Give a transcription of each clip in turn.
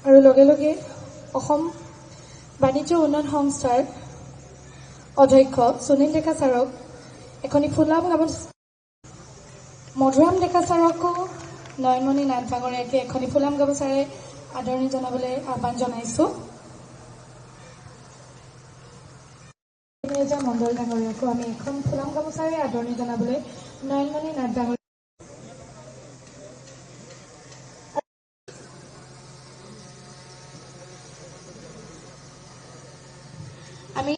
আৰু লগে লগে অসম বাণিজ্য উন্নয়ন সংস্থাৰ অধ্যক্ষ সুনীল ডেকা ছাৰক এখনি ফুলাম গামোচা মধুৰাম ডেকা ছাৰকো নয়নমণি নাথ ডাঙৰীয়াকে এখনি ফুলাম গামোচাৰে আদৰণি জনাবলৈ আহ্বান জনাইছোঁ। মণ্ডল ডাঙৰীয়াকো আমি এখন ফুলাম গামোচাৰে আদৰণি জনাবলৈ নয়নমণি নাথ ডাঙৰীয়া আমি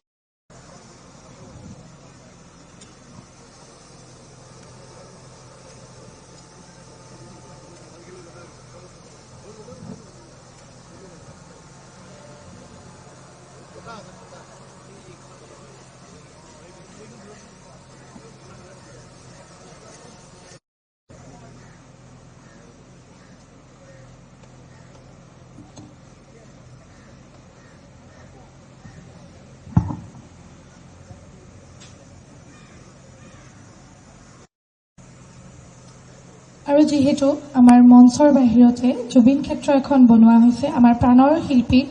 আৰু যিহেতু আমাৰ মঞ্চৰ বাহিৰতে জুবিন ক্ষেত্ৰ এখন বনোৱা হৈছে আমাৰ প্ৰাণৰ শিল্পী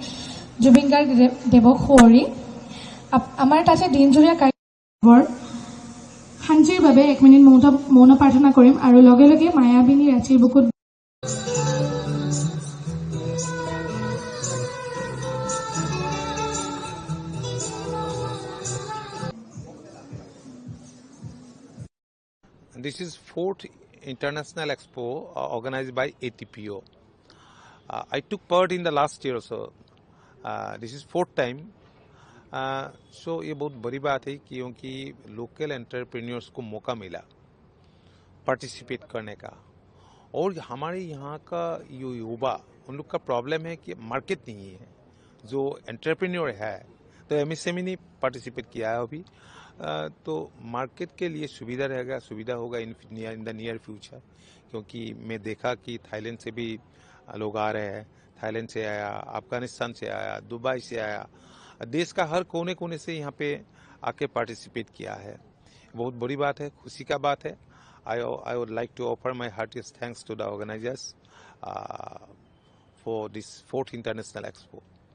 জুবিন গাৰ্গ দেৱক সুঁৱৰি আমাৰ তাতে দিনজুৰীয়া কাৰ্যৰ শান্তিৰ বাবে 1 মিনিট মৌন প্ৰাৰ্থনা কৰিম আৰু লগে লগে মায়াবিনী ৰাতিৰ বুকুত This is 4th International Expo organized by ATPO. I took part in the last year also. This is 4th time. So ये बहुत बड़ी बात है क्योंकि लोकल एंटरप्रेन्योर्स को मौका मिला पार्टिसिपेट करने का। और हमारे यहाँ का युवा उन लोग का प्रॉब्लम है कि मार्केट नहीं है। जो एंटरप्रेन्योर है तो एमएसएमई ने पार्टिसिपेट किया है अभी, तो मार्केट के लिए सुविधा होगा इन द नियर फ्यूचर। क्योंकि मैं देखा कि थाईलैंड से भी लोग आ रहे हैं, थाईलैंड से आया, अफगानिस्तान से आया, दुबई से आया, देश का हर कोने कोने से यहाँ पे आके पार्टिसिपेट किया है। बहुत बड़ी बात है, खुशी का बात है। I would like to offer my heartiest thanks to the organizers for this 4th International Expo.